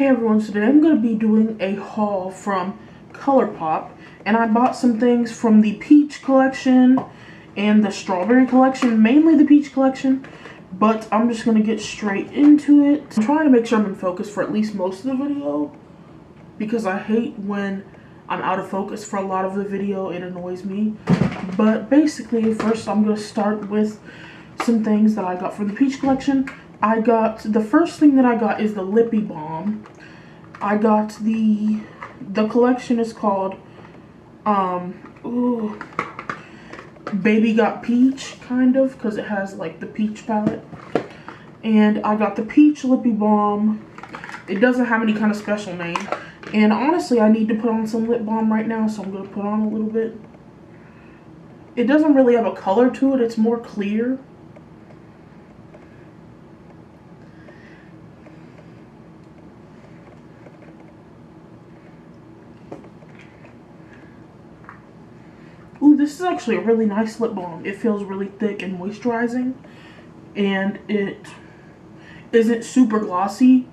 Hey everyone, so today I'm going to be doing a haul from Colourpop, and I bought some things from the peach collection and the strawberry collection, mainly the peach collection, but I'm just going to get straight into it. I'm trying to make sure I'm in focus for at least most of the video, because I hate when I'm out of focus for a lot of the video. It annoys me. But basically, first I'm going to start with some things that I got from the peach collection. The first thing that I got is the lippy balm. I got the collection is called Baby Got Peach, kind of, because it has like the peach palette. And I got the peach lippy balm. It doesn't have any kind of special name. And honestly, I need to put on some lip balm right now, so I'm going to put on a little bit. It doesn't really have a color to it, it's more clear. Ooh, this is actually a really nice lip balm. It feels really thick and moisturizing, and it isn't super glossy.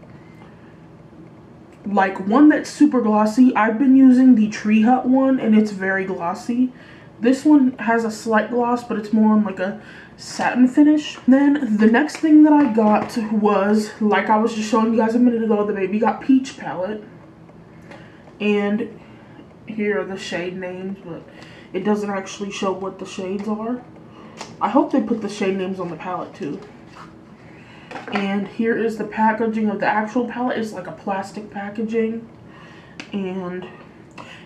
Like one that's super glossy, I've been using the Tree Hut one, and it's very glossy. This one has a slight gloss, but it's more on like a satin finish. Then the next thing that I got was, like I was just showing you guys a minute ago, the Baby Got Peach palette. And here are the shade names, but it doesn't actually show what the shades are. I hope they put the shade names on the palette too. And here is the packaging of the actual palette. It's like a plastic packaging. And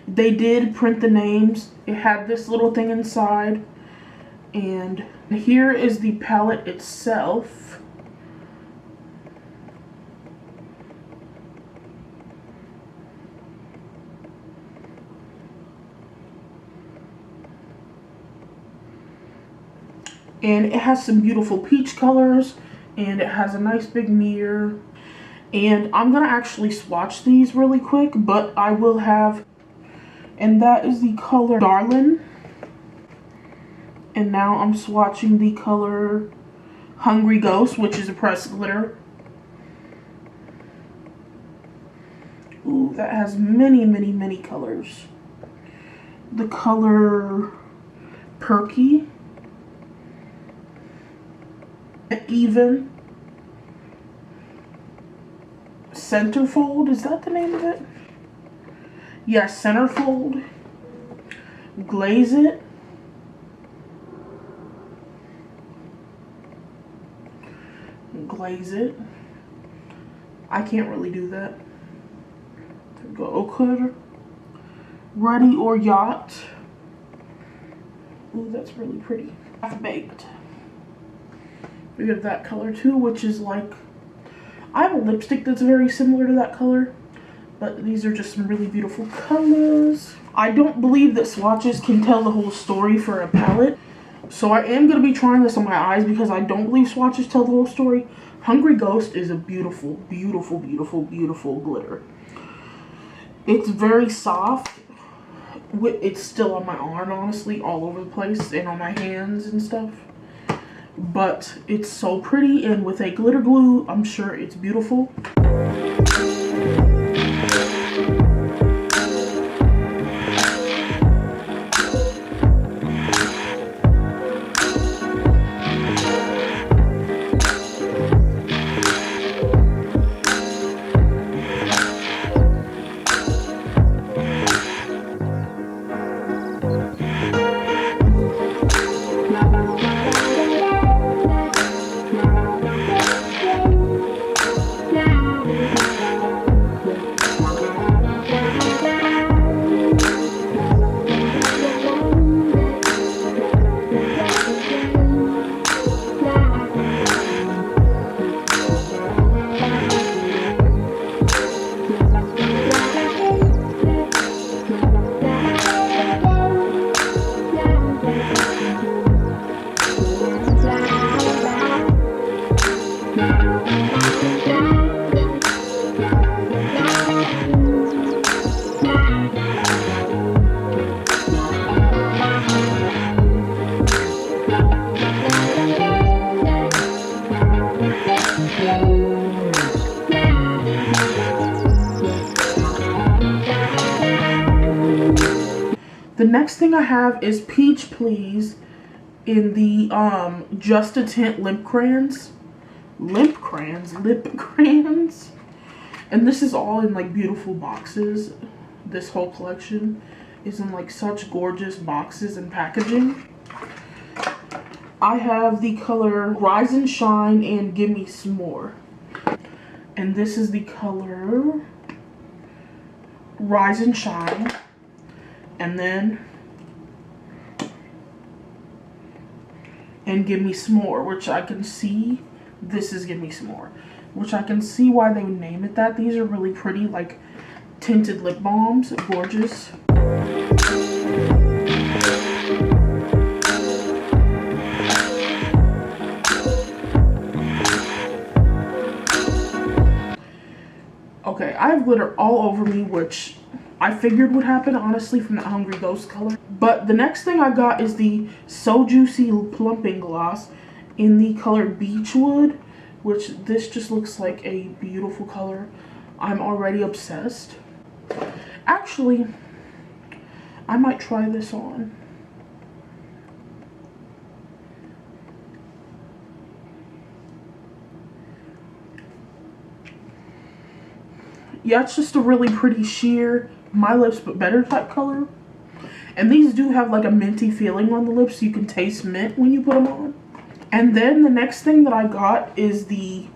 they did print the names. It had this little thing inside. And here is the palette itself. And it has some beautiful peach colors, and it has a nice big mirror. And I'm gonna actually swatch these really quick, but I will have, and that is the color Darlin'. And now I'm swatching the color Hungry Ghost, which is a pressed glitter. Ooh, that has many, many, many colors. The color Perky. Even. Centerfold, is that the name of it? Yes, Centerfold. Glaze It. Glaze It. I can't really do that. There we go. Ochre. Ready or Yacht. Ooh, that's really pretty. Half Baked. We have that color too, which is like, I have a lipstick that's very similar to that color, but these are just some really beautiful colors. I don't believe that swatches can tell the whole story for a palette, so I am going to be trying this on my eyes because I don't believe swatches tell the whole story. Hungry Ghost is a beautiful, beautiful, beautiful, beautiful glitter. It's very soft. It's still on my arm, honestly, all over the place, and on my hands and stuff. But it's so pretty, and with a glitter glue, I'm sure it's beautiful. The next thing I have is Peach Please in the Just a Tint lip crayons. Lip crayons. And this is all in like beautiful boxes. This whole collection is in like such gorgeous boxes and packaging. I have the color Rise and Shine and Give Me Some More. And this is the color Rise and Shine. And then and Give Me Some More, which I can see. This is Give Me Some More, which I can see why they would name it that. These are really pretty, like tinted lip balms. Gorgeous. Okay, I have glitter all over me, which I figured would happen, honestly, from the Hungry Ghost color. But the next thing I got is the So Juicy Plumping Gloss in the color Beechwood, which this just looks like a beautiful color. I'm already obsessed. Actually, I might try this on. Yeah, it's just a really pretty sheer, my lips but better type color. And these do have like a minty feeling on the lips, so you can taste mint when you put them on. And then the next thing that I got is the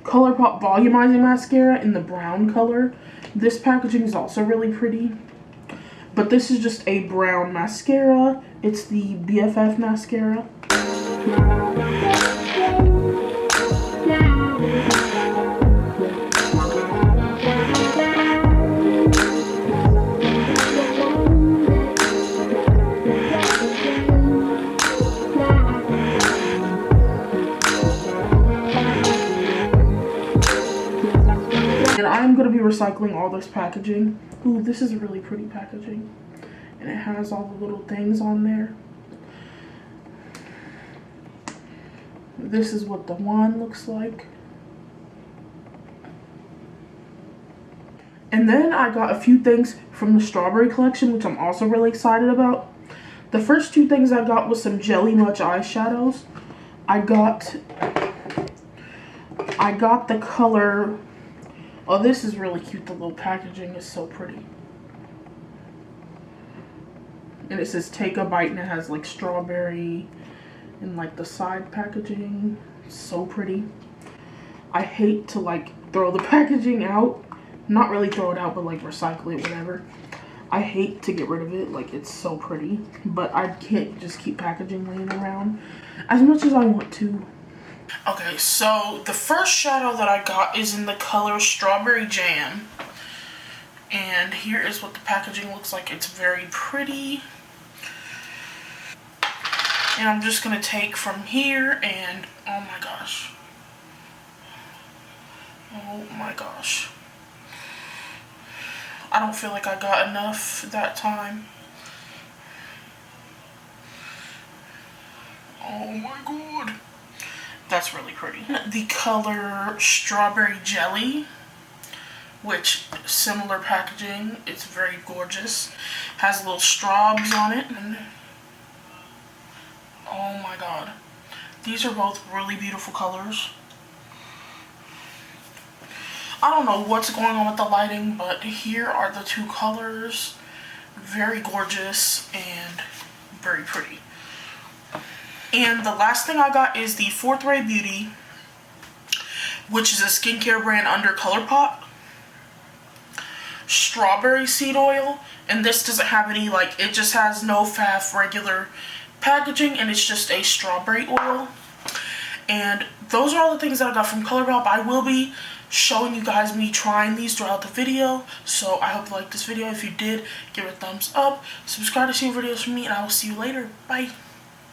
Colourpop Volumizing Mascara in the brown color. This packaging is also really pretty. But this is just a brown mascara. It's the BFF mascara. And I'm going to be recycling all this packaging. Ooh, this is really pretty packaging. And it has all the little things on there. This is what the wand looks like. And then I got a few things from the strawberry collection, which I'm also really excited about. The first two things I got was some Jelly Much eyeshadows. I got the color, oh, this is really cute. The little packaging is so pretty. And it says take a bite, and it has like strawberry and like the side packaging. So pretty. I hate to like throw the packaging out. Not really throw it out, but like recycle it, whatever. I hate to get rid of it. Like, it's so pretty. But I can't just keep packaging laying around as much as I want to. Okay, so the first shadow that I got is in the color Strawberry Jam. And here is what the packaging looks like. It's very pretty. And I'm just going to take from here and, oh my gosh. Oh my gosh. I don't feel like I got enough that time. Oh my god. That's really pretty. The color Strawberry Jelly, which similar packaging. It's very gorgeous. Has little straws on it. And oh my god. These are both really beautiful colors. I don't know what's going on with the lighting, but here are the two colors. Very gorgeous and very pretty. And the last thing I got is the Fourth Ray Beauty, which is a skincare brand under Colourpop. Strawberry seed oil. And this doesn't have any, like, it just has no faff regular packaging, and it's just a strawberry oil. And those are all the things that I got from Colourpop. I will be showing you guys me trying these throughout the video, so I hope you liked this video. If you did, give it a thumbs up, subscribe to see more videos from me, and I will see you later. Bye.